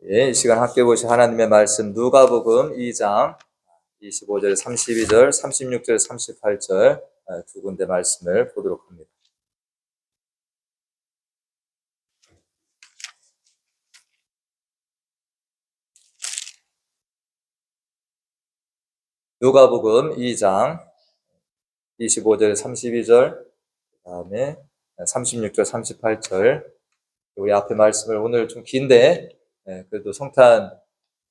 예, 이 시간 함께 보실 하나님의 말씀 누가복음 2장 25절, 32절, 36절, 38절 두 군데 말씀을 보도록 합니다. 누가복음 2장 25절, 32절, 그다음에 36절, 38절. 우리 앞에 말씀을 오늘 좀 긴데 그래도 성탄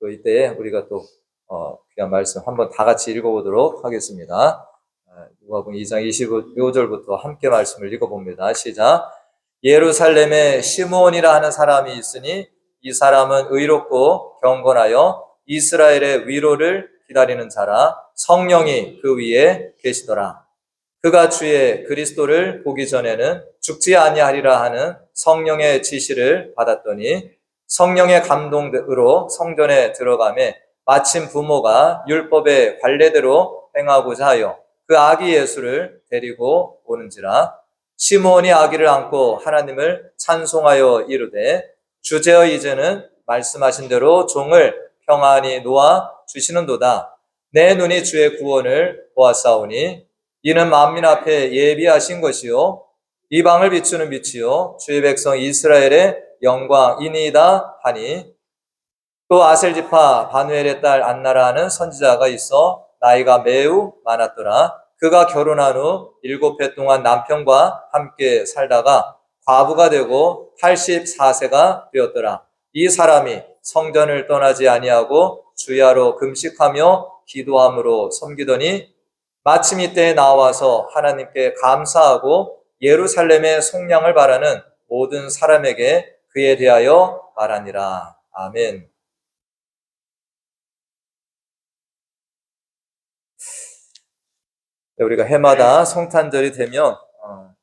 이때 우리가 또 그냥 말씀 한번 다 같이 읽어보도록 하겠습니다. 누가복음 2장 25절부터 함께 말씀을 읽어봅니다. 시작. 예루살렘에 시므온이라 하는 사람이 있으니 이 사람은 의롭고 경건하여 이스라엘의 위로를 기다리는 자라. 성령이 그 위에 계시더라. 그가 주의 그리스도를 보기 전에는 죽지 아니하리라 하는 성령의 지시를 받았더니 성령의 감동으로 성전에 들어가매 마침 부모가 율법의 관례대로 행하고자 하여 그 아기 예수를 데리고 오는지라. 시므온이 아기를 안고 하나님을 찬송하여 이르되 주제여 이제는 말씀하신 대로 종을 평안히 놓아 주시는도다. 내 눈이 주의 구원을 보았사오니 이는 만민 앞에 예비하신 것이요 이방을 비추는 빛이요 주의 백성 이스라엘의 영광이니이다 하니, 또 아셀지파 바누엘의 딸 안나라는 선지자가 있어 나이가 매우 많았더라. 그가 결혼한 후 7해 동안 남편과 함께 살다가 과부가 되고 84세가 되었더라. 이 사람이 성전을 떠나지 아니하고 주야로 금식하며 기도함으로 섬기더니 마침 이때에 나와서 하나님께 감사하고 예루살렘의 속량을 바라는 모든 사람에게 그에 대하여 말하니라. 아멘. 우리가 해마다 성탄절이 되면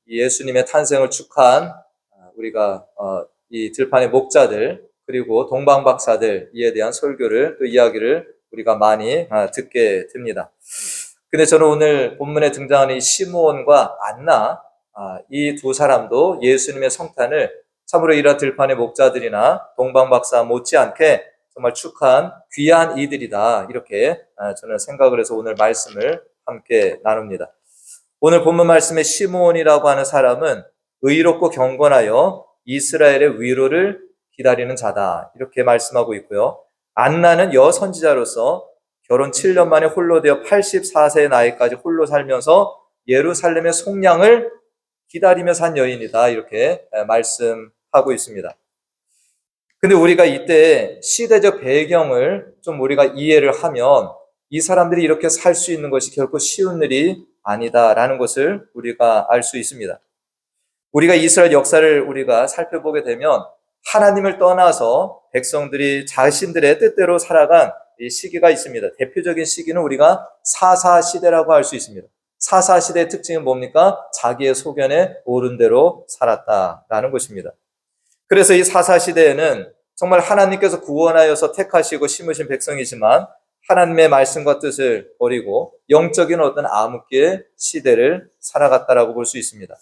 예수님의 탄생을 축하한 우리가 이 들판의 목자들 그리고 동방박사들 이에 대한 설교를 또 이야기를 우리가 많이 듣게 됩니다. 근데 저는 오늘 본문에 등장하는 이 시므온과 안나 이 두 사람도 예수님의 성탄을 참으로 이러한 들판의 목자들이나 동방박사 못지않게 정말 축하한 귀한 이들이다, 이렇게 저는 생각을 해서 오늘 말씀을 함께 나눕니다. 오늘 본문 말씀의 시므온이라고 하는 사람은 의롭고 경건하여 이스라엘의 위로를 기다리는 자다, 이렇게 말씀하고 있고요. 안나는 여선지자로서 결혼 7년 만에 홀로 되어 84세의 나이까지 홀로 살면서 예루살렘의 속량을 기다리며 산 여인이다, 이렇게 말씀하고 있습니다. 근데 우리가 이때 시대적 배경을 좀 우리가 이해를 하면 이 사람들이 이렇게 살 수 있는 것이 결코 쉬운 일이 아니다라는 것을 우리가 알 수 있습니다. 우리가 이스라엘 역사를 우리가 살펴보게 되면 하나님을 떠나서 백성들이 자신들의 뜻대로 살아간 이 시기가 있습니다. 대표적인 시기는 우리가 사사시대라고 할 수 있습니다. 사사시대의 특징은 뭡니까? 자기의 소견에 옳은 대로 살았다라는 것입니다. 그래서 이 사사시대에는 정말 하나님께서 구원하여서 택하시고 심으신 백성이지만 하나님의 말씀과 뜻을 버리고 영적인 어떤 암흑기의 시대를 살아갔다라고 볼 수 있습니다.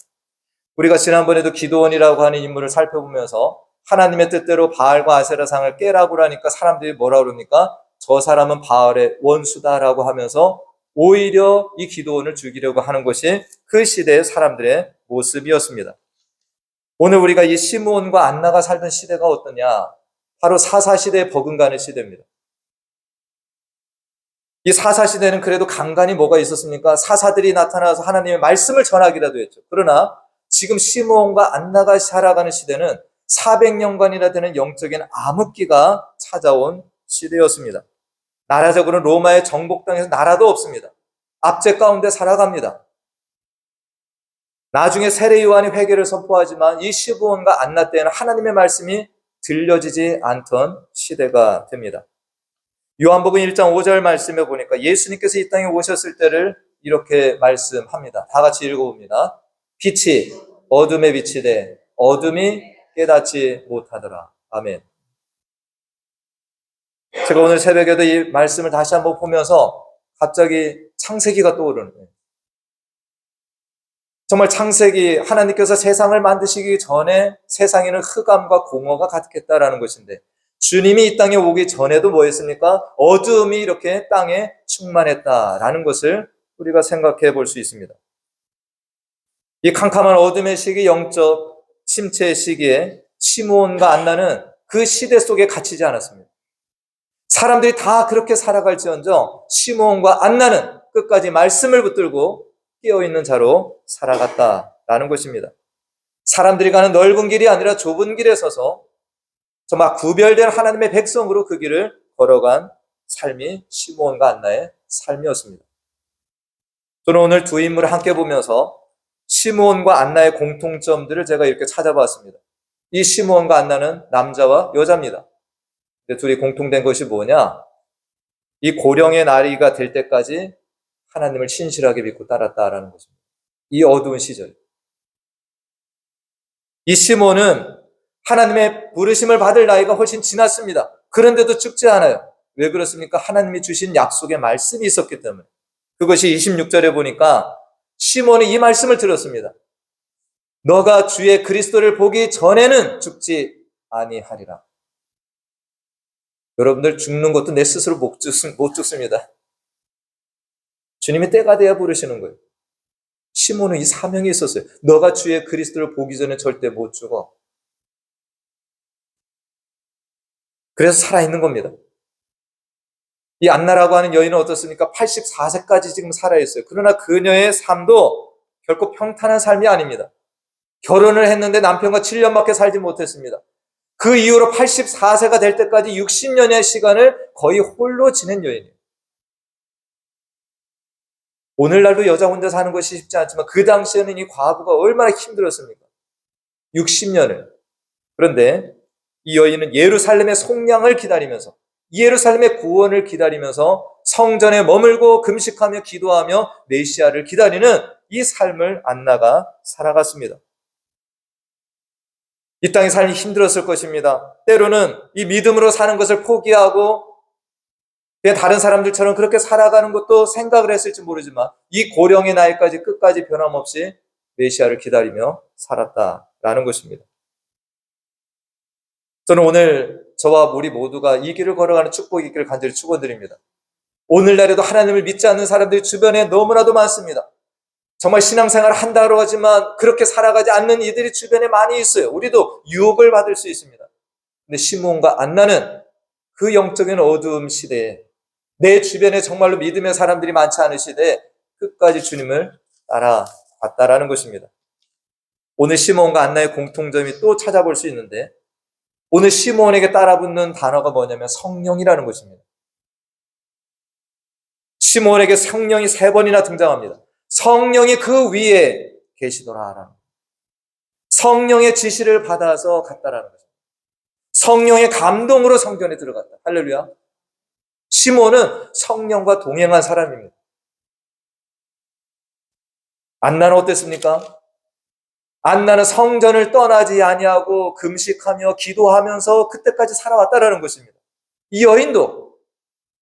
우리가 지난번에도 기드온이라고 하는 인물을 살펴보면서 하나님의 뜻대로 바알과 아세라상을 깨라고 하니까 사람들이 뭐라 그럽니까? 저 사람은 바알의 원수다라고 하면서 오히려 이 기드온을 죽이려고 하는 것이 그 시대의 사람들의 모습이었습니다. 오늘 우리가 이 시므온과 안나가 살던 시대가 어떠냐? 바로 사사시대에 버금가는 시대입니다. 이 사사시대는 그래도 간간히 뭐가 있었습니까? 사사들이 나타나서 하나님의 말씀을 전하기라도 했죠. 그러나 지금 시므온과 안나가 살아가는 시대는 400년간이나 되는 영적인 암흑기가 찾아온 시대였습니다. 나라적으로는 로마의 정복당에서 나라도 없습니다. 압제 가운데 살아갑니다. 나중에 세례 요한이 회개를 선포하지만 이 시므온과 안나 때에는 하나님의 말씀이 들려지지 않던 시대가 됩니다. 요한복음 1장 5절 말씀에 보니까 예수님께서 이 땅에 오셨을 때를 이렇게 말씀합니다. 다 같이 읽어봅니다. 빛이 어둠에 비치되 어둠이 깨닫지 못하더라. 아멘. 제가 오늘 새벽에도 이 말씀을 다시 한번 보면서 갑자기 창세기가 떠오르는 거예요. 정말 창세기, 하나님께서 세상을 만드시기 전에 세상에는 흑암과 공허가 가득했다라는 것인데 주님이 이 땅에 오기 전에도 뭐 했습니까? 어두움이 이렇게 땅에 충만했다라는 것을 우리가 생각해 볼 수 있습니다. 이 캄캄한 어둠의 시기, 영적 침체의 시기에 시므온과 안나는 그 시대 속에 갇히지 않았습니다. 사람들이 다 그렇게 살아갈지언정 시므온과 안나는 끝까지 말씀을 붙들고 깨어있는 자로 살아갔다라는 것입니다. 사람들이 가는 넓은 길이 아니라 좁은 길에 서서 정말 구별된 하나님의 백성으로 그 길을 걸어간 삶이 시므온과 안나의 삶이었습니다. 저는 오늘 두 인물을 함께 보면서 시므온과 안나의 공통점들을 제가 이렇게 찾아봤습니다. 이 시므온과 안나는 남자와 여자입니다. 근데 둘이 공통된 것이 뭐냐? 이 고령의 나이가 될 때까지 하나님을 신실하게 믿고 따랐다라는 것입니다. 이 어두운 시절. 이 시므온은 하나님의 부르심을 받을 나이가 훨씬 지났습니다. 그런데도 죽지 않아요. 왜 그렇습니까? 하나님이 주신 약속의 말씀이 있었기 때문에. 그것이 26절에 보니까 시몬이 이 말씀을 들었습니다. 너가 주의 그리스도를 보기 전에는 죽지 아니하리라. 여러분들 죽는 것도 내 스스로 못 죽습니다. 주님이 때가 돼야 부르시는 거예요. 시몬은 이 사명이 있었어요. 너가 주의 그리스도를 보기 전에 절대 못 죽어. 그래서 살아있는 겁니다. 이 안나라고 하는 여인은 어떻습니까? 84세까지 지금 살아있어요. 그러나 그녀의 삶도 결코 평탄한 삶이 아닙니다. 결혼을 했는데 남편과 7년밖에 살지 못했습니다. 그 이후로 84세가 될 때까지 60년의 시간을 거의 홀로 지낸 여인이에요. 오늘날도 여자 혼자 사는 것이 쉽지 않지만 그 당시에는 이 과부가 얼마나 힘들었습니까? 60년을. 그런데 이 여인은 예루살렘의 속량을 기다리면서 예루살렘의 구원을 기다리면서 성전에 머물고 금식하며 기도하며 메시아를 기다리는 이 삶을 안나가 살아갔습니다. 이 땅의 삶이 힘들었을 것입니다. 때로는 이 믿음으로 사는 것을 포기하고 그냥 다른 사람들처럼 그렇게 살아가는 것도 생각을 했을지 모르지만 이 고령의 나이까지 끝까지 변함없이 메시아를 기다리며 살았다라는 것입니다. 저는 오늘 저와 우리 모두가 이 길을 걸어가는 축복이 있기를 간절히 축원드립니다. 오늘날에도 하나님을 믿지 않는 사람들이 주변에 너무나도 많습니다. 정말 신앙생활을 한다고 하지만 그렇게 살아가지 않는 이들이 주변에 많이 있어요. 우리도 유혹을 받을 수 있습니다. 근데 시므온과 안나는 그 영적인 어두움 시대에 내 주변에 정말로 믿음의 사람들이 많지 않은 시대에 끝까지 주님을 따라갔다라는 것입니다. 오늘 시므온과 안나의 공통점이 또 찾아볼 수 있는데 오늘 시므온에게 따라붙는 단어가 뭐냐면 성령이라는 것입니다. 시므온에게 성령이 3번이나 등장합니다. 성령이 그 위에 계시더라라는 성령의 지시를 받아서 갔다라는 거죠. 성령의 감동으로 성전에 들어갔다. 할렐루야. 시몬은 성령과 동행한 사람입니다. 안나는 어땠습니까? 안나는 성전을 떠나지 아니하고 금식하며 기도하면서 그때까지 살아왔다라는 것입니다. 이 여인도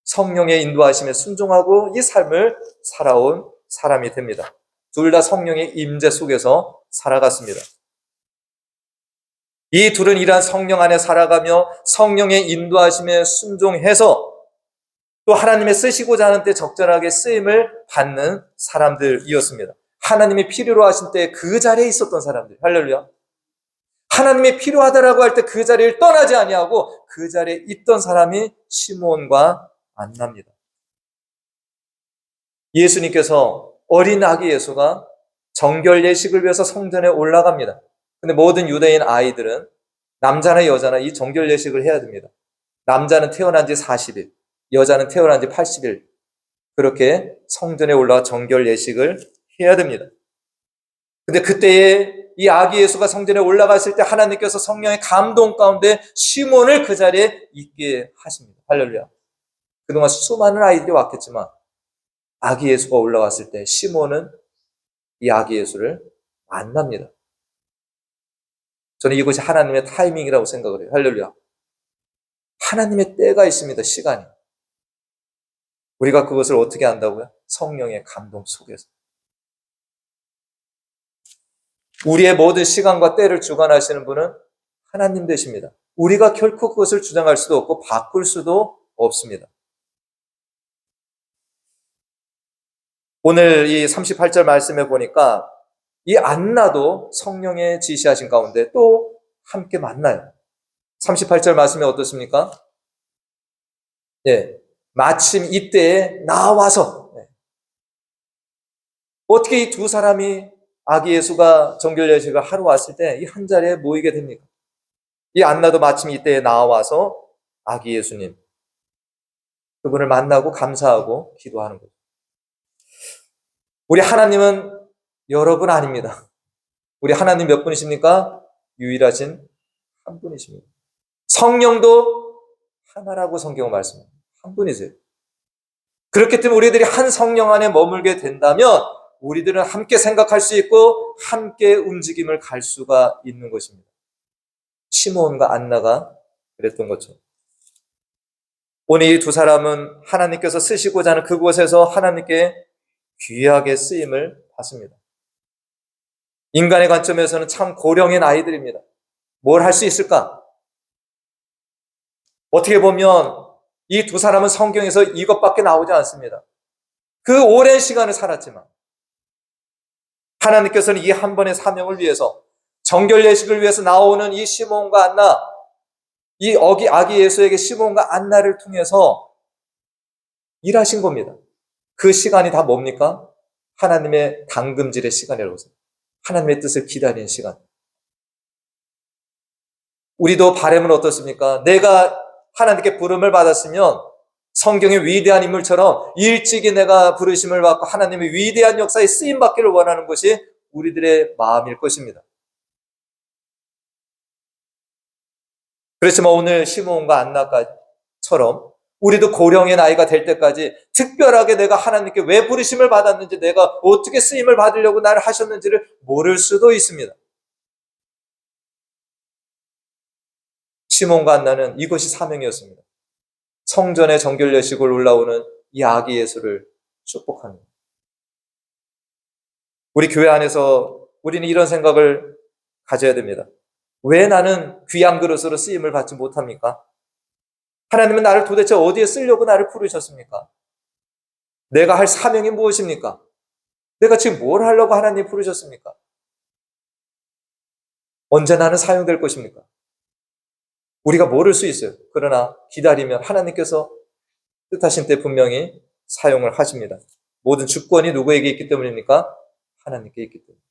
성령의 인도하심에 순종하고 이 삶을 살아온 사람이 됩니다. 둘 다 성령의 임재 속에서 살아갔습니다. 이 둘은 이러한 성령 안에 살아가며 성령의 인도하심에 순종해서 또 하나님의 쓰시고자 하는 때 적절하게 쓰임을 받는 사람들이었습니다. 하나님이 필요로 하신 때 그 자리에 있었던 사람들. 할렐루야. 하나님이 필요하다라고 할 때 그 자리를 떠나지 아니하고 그 자리에 있던 사람이 시므온과 안나입니다. 예수님께서 어린 아기 예수가 정결 예식을 위해서 성전에 올라갑니다. 근데 모든 유대인 아이들은 남자나 여자나 이 정결 예식을 해야 됩니다. 남자는 태어난 지 40일, 여자는 태어난 지 80일 그렇게 성전에 올라가 정결 예식을 해야 됩니다. 근데 그때에 이 아기 예수가 성전에 올라갔을 때 하나님께서 성령의 감동 가운데 시몬을 그 자리에 있게 하십니다. 할렐루야. 그동안 수많은 아이들이 왔겠지만 아기 예수가 올라왔을 때 시몬은 이 아기 예수를 만납니다. 저는 이것이 하나님의 타이밍이라고 생각을 해요. 할렐루야. 하나님의 때가 있습니다. 시간이. 우리가 그것을 어떻게 안다고요? 성령의 감동 속에서. 우리의 모든 시간과 때를 주관하시는 분은 하나님 되십니다. 우리가 결코 그것을 주장할 수도 없고 바꿀 수도 없습니다. 오늘 이 38절 말씀에 보니까 이 안나도 성령의 지시하신 가운데 또 함께 만나요. 38절 말씀이 어떻습니까? 예, 마침 이때에 나와서 어떻게 이 두 사람이 아기 예수가 정결 예식을 하러 왔을 때 이 한 자리에 모이게 됩니까? 이 안나도 마침 이때에 나와서 아기 예수님 그분을 만나고 감사하고 기도하는 거죠. 우리 하나님은 여러분 아닙니다. 우리 하나님 몇 분이십니까? 유일하신 한 분이십니다. 성령도 하나라고 성경은 말씀합니다. 한 분이세요. 그렇기 때문에 우리들이 한 성령 안에 머물게 된다면 우리들은 함께 생각할 수 있고 함께 움직임을 갈 수가 있는 것입니다. 시므온과 안나가 그랬던 것처럼. 오늘 이 두 사람은 하나님께서 쓰시고자 하는 그곳에서 하나님께 귀하게 쓰임을 받습니다. 인간의 관점에서는 참 고령의 나이들입니다. 뭘 할 수 있을까? 어떻게 보면 이 두 사람은 성경에서 이것밖에 나오지 않습니다. 그 오랜 시간을 살았지만 하나님께서는 이 한 번의 사명을 위해서 정결 예식을 위해서 나오는 이 시몬과 안나, 이 아기 예수에게 시몬과 안나를 통해서 일하신 겁니다. 그 시간이 다 뭡니까? 하나님의 당금질의 시간이라고 해서 하나님의 뜻을 기다리는 시간. 우리도 바람은 어떻습니까? 내가 하나님께 부름을 받았으면 성경의 위대한 인물처럼 일찍이 내가 부르심을 받고 하나님의 위대한 역사에 쓰임받기를 원하는 것이 우리들의 마음일 것입니다. 그렇지만 오늘 시므온과 안나처럼 우리도 고령의 나이가 될 때까지 특별하게 내가 하나님께 왜 부르심을 받았는지, 내가 어떻게 쓰임을 받으려고 나를 하셨는지를 모를 수도 있습니다. 시몬과 안나는 이것이 사명이었습니다. 성전의 정결 예식을 올라오는 이 아기 예수를 축복하는 것. 우리 교회 안에서 우리는 이런 생각을 가져야 됩니다. 왜 나는 귀한 그릇으로 쓰임을 받지 못합니까? 하나님은 나를 도대체 어디에 쓰려고 나를 부르셨습니까? 내가 할 사명이 무엇입니까? 내가 지금 뭘 하려고 하나님 부르셨습니까? 언제 나는 사용될 것입니까? 우리가 모를 수 있어요. 그러나 기다리면 하나님께서 뜻하신 때 분명히 사용을 하십니다. 모든 주권이 누구에게 있기 때문입니까? 하나님께 있기 때문에.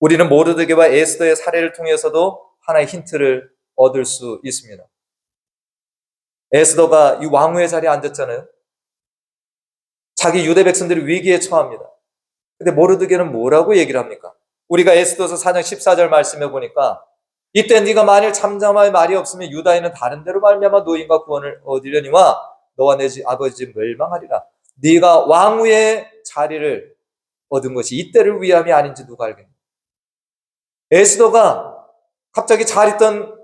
우리는 모르드게와 에스더의 사례를 통해서도 하나의 힌트를 얻을 수 있습니다. 에스더가 이 왕후의 자리에 앉았잖아요. 자기 유대 백성들이 위기에 처합니다. 근데 모르드게는 뭐라고 얘기를 합니까? 우리가 에스더서 4장 14절 말씀해 보니까 이때 네가 만일 잠잠할 말이 없으면 유다인은 다른 데로 말미암아 노인과 구원을 얻으려니와 너와 내 아버지 멸망하리라. 네가 왕후의 자리를 얻은 것이 이때를 위함이 아닌지 누가 알겠냐. 에스더가 갑자기 잘 있던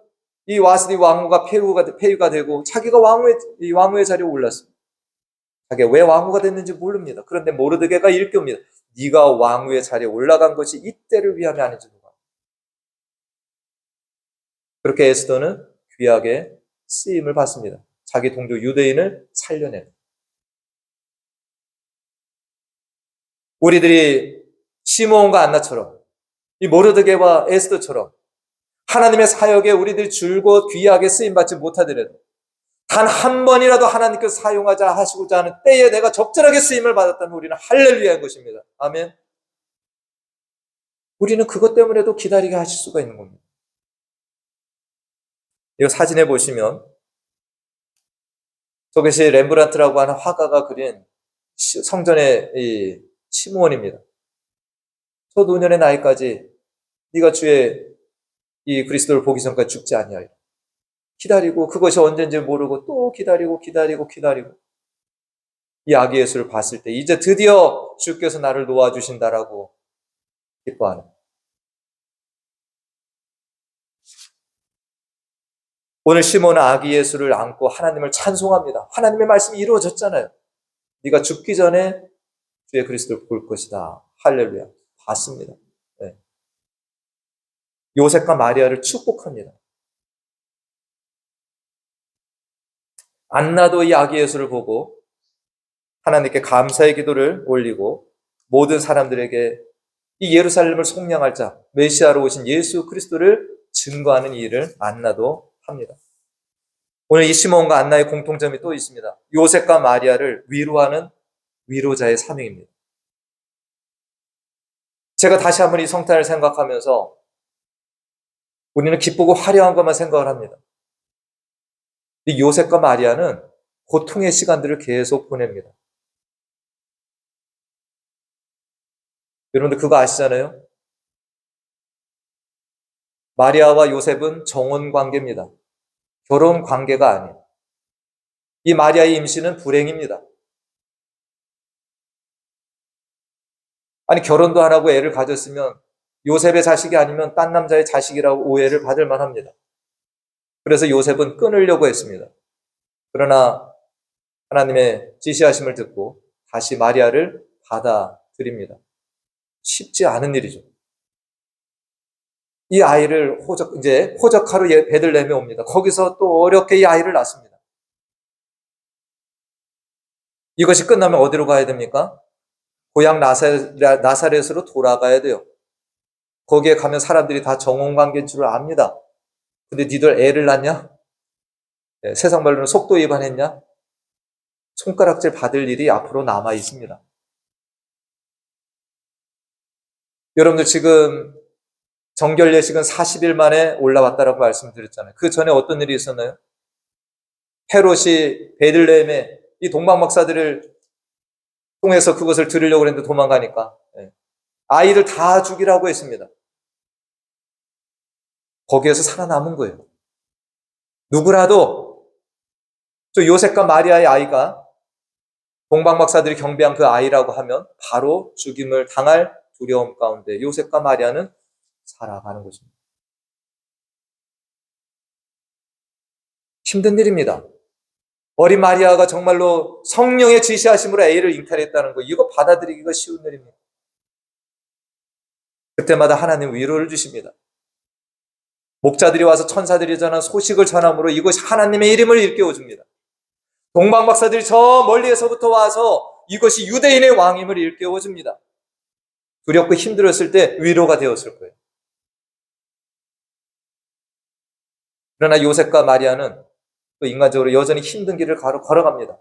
이 와스디 왕후가 폐위가 되고 자기가 왕후의 자리에 올랐습니다. 자기가 왜 왕후가 됐는지 모릅니다. 그런데 모르드게가 일깨웁니다. 네가 왕후의 자리에 올라간 것이 이때를 위함이 아닌지 누가. 그렇게 에스더는 귀하게 쓰임을 받습니다. 자기 동족 유대인을 살려내는. 우리들이 시므온과 안나처럼 이 모르드게와 에스더처럼 하나님의 사역에 우리들이 줄곧 귀하게 쓰임받지 못하더라도 단 한 번이라도 하나님께서 사용하자 하시고자 하는 때에 내가 적절하게 쓰임을 받았다면 우리는 할렐루야인 것입니다. 아멘. 우리는 그것 때문에도 기다리게 하실 수가 있는 겁니다. 이 사진에 보시면 저것이 렘브란트라고 하는 화가가 그린 성전의 이 시므온입니다. 저 노년의 나이까지 네가 주의 이 그리스도를 보기 전까지 죽지 아니하리라. 기다리고 그것이 언제인지 모르고 또 기다리고 이 아기 예수를 봤을 때 이제 드디어 주께서 나를 놓아주신다라고 기뻐하는. 오늘 시몬은 아기 예수를 안고 하나님을 찬송합니다. 하나님의 말씀이 이루어졌잖아요. 네가 죽기 전에 주의 그리스도를 볼 것이다. 할렐루야. 봤습니다. 네. 요셉과 마리아를 축복합니다. 안나도 이 아기 예수를 보고 하나님께 감사의 기도를 올리고 모든 사람들에게 이 예루살렘을 속량할 자, 메시아로 오신 예수 그리스도를 증거하는 이 일을 안나도 합니다. 오늘 이 시몬과 안나의 공통점이 또 있습니다. 요셉과 마리아를 위로하는 위로자의 사명입니다. 제가 다시 한번 이 성탄을 생각하면서 우리는 기쁘고 화려한 것만 생각을 합니다. 이 요셉과 마리아는 고통의 시간들을 계속 보냅니다. 여러분들 그거 아시잖아요? 마리아와 요셉은 정혼 관계입니다. 결혼 관계가 아니에요. 이 마리아의 임신은 불행입니다. 아니 결혼도 안 하고 애를 가졌으면 요셉의 자식이 아니면 딴 남자의 자식이라고 오해를 받을 만합니다. 그래서 요셉은 끊으려고 했습니다. 그러나 하나님의 지시하심을 듣고 다시 마리아를 받아들입니다. 쉽지 않은 일이죠. 이 아이를 이제 호적하러 베들레헴에 옵니다. 거기서 또 어렵게 이 아이를 낳습니다. 이것이 끝나면 어디로 가야 됩니까? 고향 나사렛으로 돌아가야 돼요. 거기에 가면 사람들이 다 정혼관계인 줄 압니다. 근데 니들 애를 낳냐? 네, 세상 말로는 속도 위반했냐? 손가락질 받을 일이 앞으로 남아 있습니다. 여러분들 지금 정결 예식은 40일 만에 올라왔다라고 말씀드렸잖아요. 그 전에 어떤 일이 있었나요? 헤롯이 베들레헴에 이 동방박사들을 통해서 그것을 들으려고 했는데 도망가니까 아이를 다 죽이라고 했습니다. 거기에서 살아남은 거예요. 누구라도 저 요셉과 마리아의 아이가 동방박사들이 경배한 그 아이라고 하면 바로 죽임을 당할 두려움 가운데 요셉과 마리아는 살아가는 것입니다. 힘든 일입니다. 어린 마리아가 정말로 성령의 지시하심으로 A를 잉태했다는 거, 이거 받아들이기가 쉬운 일입니다. 그때마다 하나님 위로를 주십니다. 목자들이 와서 천사들이 전한 소식을 전함으로 이것이 하나님의 이름을 일깨워줍니다. 동방박사들이 저 멀리에서부터 와서 이것이 유대인의 왕임을 일깨워줍니다. 두렵고 힘들었을 때 위로가 되었을 거예요. 그러나 요셉과 마리아는 또 인간적으로 여전히 힘든 길을 걸어갑니다.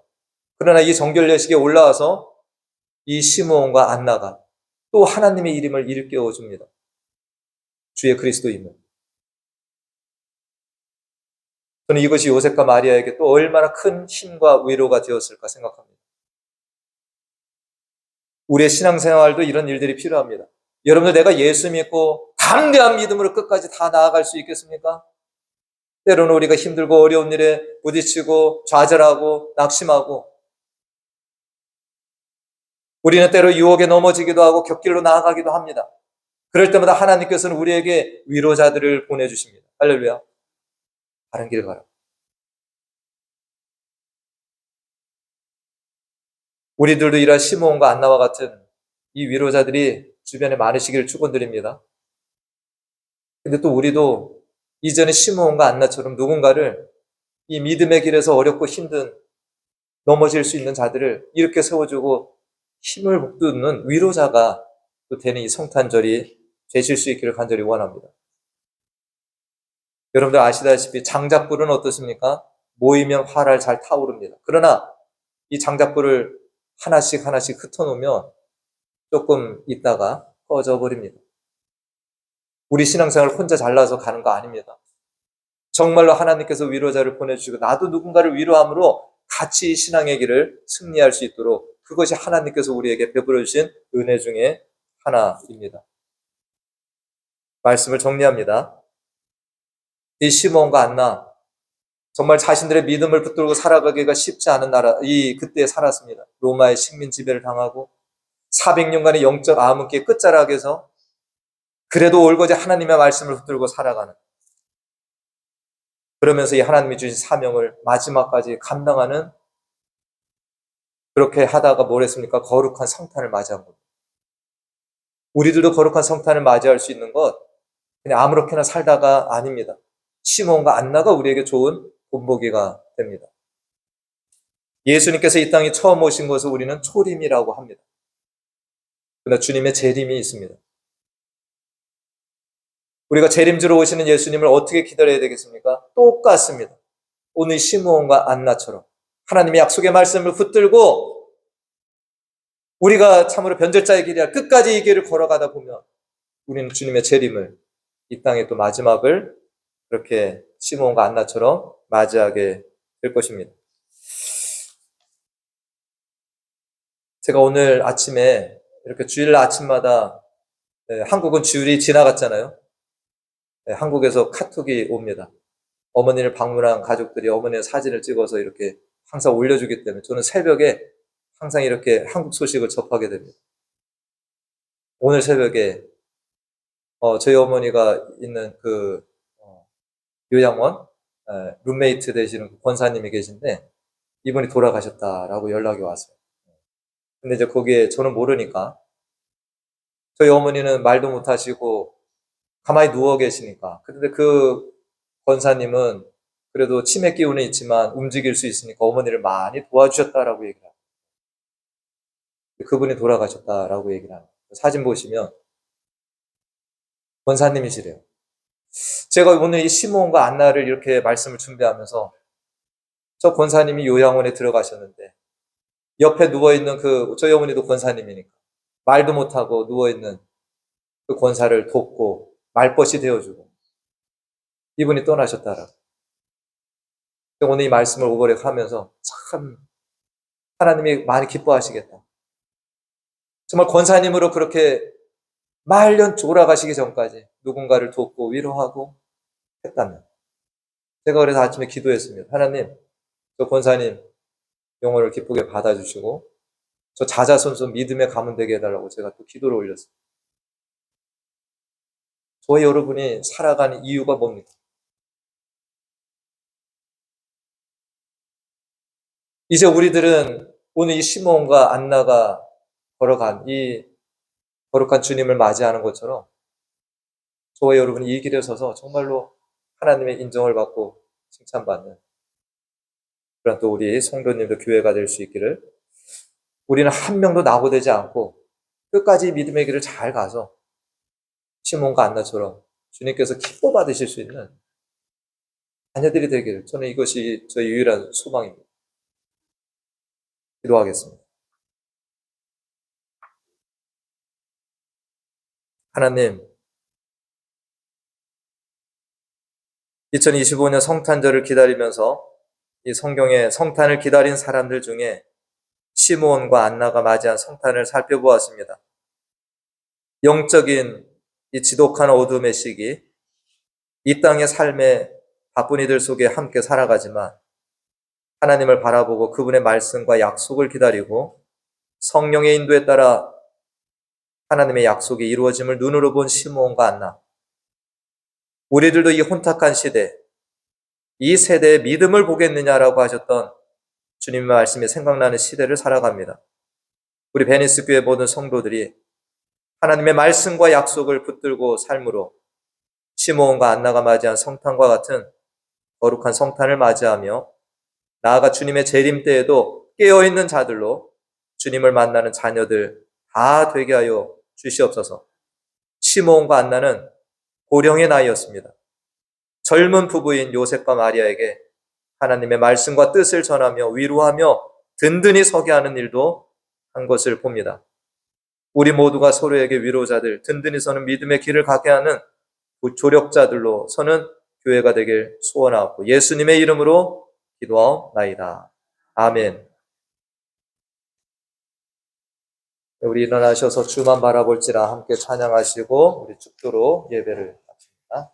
그러나 이 정결 예식에 올라와서 이 시므온과 안나가 또 하나님의 이름을 일깨워 줍니다. 주의 그리스도임을. 저는 이것이 요셉과 마리아에게 또 얼마나 큰 힘과 위로가 되었을까 생각합니다. 우리의 신앙생활도 이런 일들이 필요합니다. 여러분들 내가 예수 믿고 담대한 믿음으로 끝까지 다 나아갈 수 있겠습니까? 때로는 우리가 힘들고 어려운 일에 부딪히고 좌절하고 낙심하고 우리는 때로 유혹에 넘어지기도 하고 곁길로 나아가기도 합니다. 그럴 때마다 하나님께서는 우리에게 위로자들을 보내주십니다. 할렐루야. 바른 길 가라. 우리들도 이러한 시므온과 안나와 같은 이 위로자들이 주변에 많으시기를 축원드립니다. 근데 또 우리도 이전에 시므온과 안나처럼 누군가를 이 믿음의 길에서 어렵고 힘든 넘어질 수 있는 자들을 이렇게 세워주고 힘을 북돋는 위로자가 또 되는 이 성탄절이 되실 수 있기를 간절히 원합니다. 여러분들 아시다시피 장작불은 어떻습니까? 모이면 활활 잘 타오릅니다. 그러나 이 장작불을 하나씩 하나씩 흩어놓으면 조금 있다가 꺼져버립니다. 우리 신앙생활 혼자 잘나서 가는 거 아닙니다. 정말로 하나님께서 위로자를 보내주시고 나도 누군가를 위로함으로 같이 신앙의 길을 승리할 수 있도록 그것이 하나님께서 우리에게 베풀어 주신 은혜 중에 하나입니다. 말씀을 정리합니다. 이 시몬과 안나 정말 자신들의 믿음을 붙들고 살아가기가 쉽지 않은 그때에 살았습니다. 로마의 식민 지배를 당하고 400년간의 영적 암흑기의 끝자락에서 그래도 올거지 하나님의 말씀을 붙들고 살아가는, 그러면서 이 하나님이 주신 사명을 마지막까지 감당하는, 그렇게 하다가 뭘 했습니까? 거룩한 성탄을 맞이한 겁니다. 우리들도 거룩한 성탄을 맞이할 수 있는 것 그냥 아무렇게나 살다가 아닙니다. 시몬과 안나가 우리에게 좋은 본보기가 됩니다. 예수님께서 이 땅에 처음 오신 것을 우리는 초림이라고 합니다. 그러나 주님의 재림이 있습니다. 우리가 재림주로 오시는 예수님을 어떻게 기다려야 되겠습니까? 똑같습니다. 오늘 시므온과 안나처럼 하나님의 약속의 말씀을 붙들고 우리가 참으로 변절자의 길이야 끝까지 이 길을 걸어가다 보면 우리는 주님의 재림을 이 땅의 또 마지막을 그렇게 시므온과 안나처럼 맞이하게 될 것입니다. 제가 오늘 아침에 이렇게 주일 아침마다 한국은 주일이 지나갔잖아요. 한국에서 카톡이 옵니다. 어머니를 방문한 가족들이 어머니의 사진을 찍어서 이렇게 항상 올려주기 때문에 저는 새벽에 항상 이렇게 한국 소식을 접하게 됩니다. 오늘 새벽에 저희 어머니가 있는 그 요양원 룸메이트 되시는 그 권사님이 계신데 이분이 돌아가셨다라고 연락이 왔어요. 근데 이제 거기에 저는 모르니까 저희 어머니는 말도 못하시고 가만히 누워 계시니까 그런데 그 권사님은 그래도 치매 기운이 있지만 움직일 수 있으니까 어머니를 많이 도와주셨다라고 얘기를 합니다. 그분이 돌아가셨다라고 얘기를 합니다. 사진 보시면 권사님이시래요. 제가 오늘 이 시므온과 안나를 이렇게 말씀을 준비하면서 저 권사님이 요양원에 들어가셨는데 옆에 누워있는 그 저희 어머니도 권사님이니까 말도 못하고 누워있는 그 권사를 돕고 말벗이 되어주고 이분이 떠나셨다라고. 오늘 이 말씀을 오버랩하면서 참 하나님이 많이 기뻐하시겠다. 정말 권사님으로 그렇게 말년 돌아가시기 전까지 누군가를 돕고 위로하고 했다면 제가 그래서 아침에 기도했습니다. 하나님, 저 권사님 영혼을 기쁘게 받아주시고 저 자자손손 믿음의 가문 되게 해달라고 제가 또 기도를 올렸습니다. 저희 여러분이 살아가는 이유가 뭡니까? 이제 우리들은 오늘 이 시므온과 안나가 걸어간 이 거룩한 주님을 맞이하는 것처럼 저와 여러분이 이 길에 서서 정말로 하나님의 인정을 받고 칭찬받는 그런 또 우리 성도님들 교회가 될 수 있기를 우리는 한 명도 낙오되지 않고 끝까지 믿음의 길을 잘 가서 시몬과 안나처럼 주님께서 기뻐 받으실 수 있는 자녀들이 되기를 저는 이것이 저의 유일한 소망입니다. 기도하겠습니다. 하나님, 2025년 성탄절을 기다리면서 이 성경의 성탄을 기다린 사람들 중에 시므온과 안나가 맞이한 성탄을 살펴보았습니다. 영적인 이 지독한 어둠의 시기, 이 땅의 삶의 바쁜 이들 속에 함께 살아가지만 하나님을 바라보고 그분의 말씀과 약속을 기다리고 성령의 인도에 따라 하나님의 약속이 이루어짐을 눈으로 본 시므온과 안나. 우리들도 이 혼탁한 시대, 이 세대의 믿음을 보겠느냐라고 하셨던 주님의 말씀이 생각나는 시대를 살아갑니다. 우리 베니스 교회 모든 성도들이 하나님의 말씀과 약속을 붙들고 삶으로 시므온과 안나가 맞이한 성탄과 같은 거룩한 성탄을 맞이하며 나아가 주님의 재림 때에도 깨어있는 자들로 주님을 만나는 자녀들 다 되게 하여 주시옵소서. 시므온과 안나는 고령의 나이였습니다. 젊은 부부인 요셉과 마리아에게 하나님의 말씀과 뜻을 전하며 위로하며 든든히 서게 하는 일도 한 것을 봅니다. 우리 모두가 서로에게 위로자들, 든든히 서는 믿음의 길을 가게 하는 조력자들로 서는 교회가 되길 소원하고 예수님의 이름으로 기도하옵나이다. 아멘. 우리 일어나셔서 주만 바라볼지라 함께 찬양하시고 우리 축도로 예배를 마칩니다.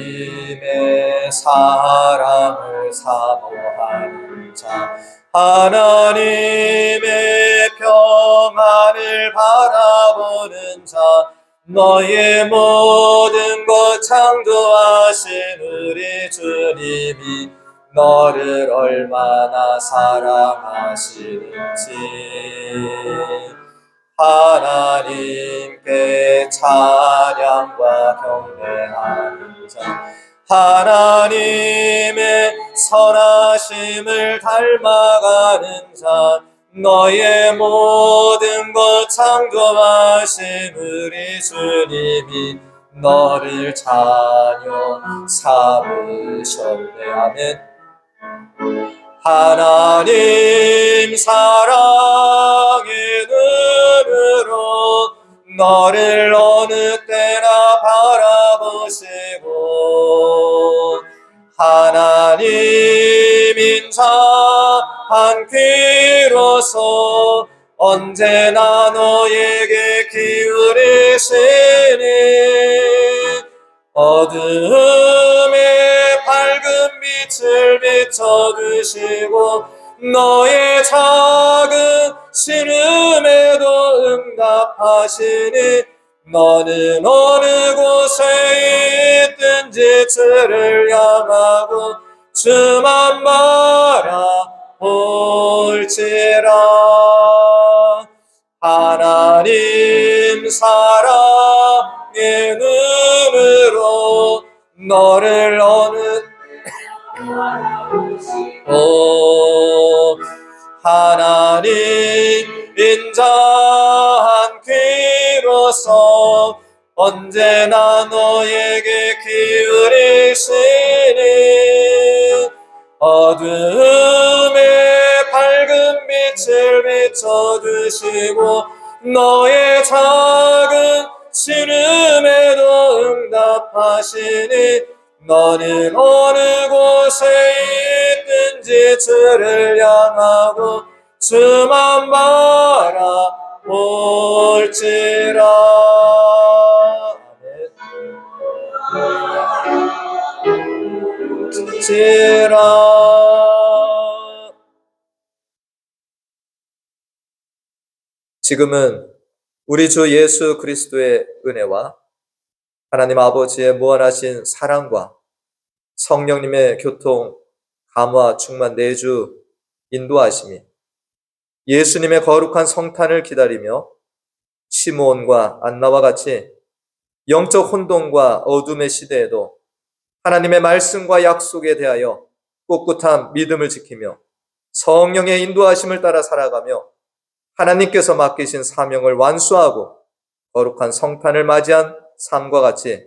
하나님의 사랑을 사모하는 자, 하나님의 평안을 바라보는 자, 너의 모든 것 창조하신 우리 주님이 너를 얼마나 사랑하시는지. 하나님께 찬양과 경배하는 자, 하나님의 선하심을 닮아가는 자, 너의 모든 것 창조하신 우리 주님이 너를 자녀 삼으셨네. 아멘. 하나님 사랑의 눈으로 너를 어느 때나 바라보시고, 하나님 인자 한 귀로서 언제나 너에게 기울이시니, 어둠에 밝은 빛을 비춰주시고 너의 작은 신음에도 응답하시니, 너는 어느 곳에 있든지 주를 향하고 주만 바라볼지라. 하나님 사랑의 눈으로 너를 어느 하나님 인자한 귀로서 언제나 너에게 기울이시니, 어둠에 밝은 빛을 비춰주시고 너의 작은 신음에도 응답하시니, 너는 어느 곳에 있든지 주를 향하고 주만 바라볼지라. 지금은 우리 주 예수 그리스도의 은혜와 하나님 아버지의 무한하신 사랑과 성령님의 교통, 감화, 충만, 내주, 인도하심이 예수님의 거룩한 성탄을 기다리며 시므온과 안나와 같이 영적 혼돈과 어둠의 시대에도 하나님의 말씀과 약속에 대하여 꿋꿋한 믿음을 지키며 성령의 인도하심을 따라 살아가며 하나님께서 맡기신 사명을 완수하고 거룩한 성탄을 맞이한 삶과 같이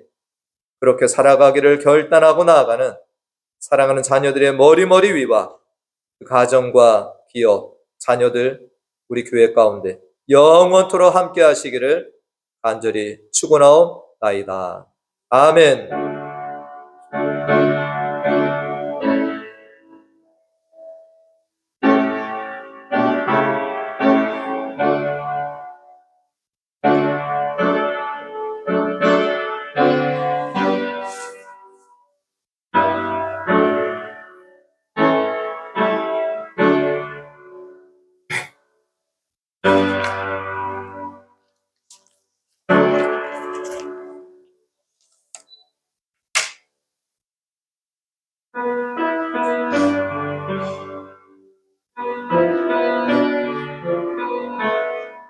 그렇게 살아가기를 결단하고 나아가는 사랑하는 자녀들의 머리머리 위와 그 가정과 기업, 자녀들, 우리 교회 가운데 영원토록 함께 하시기를 간절히 축원하옵나이다. 아멘.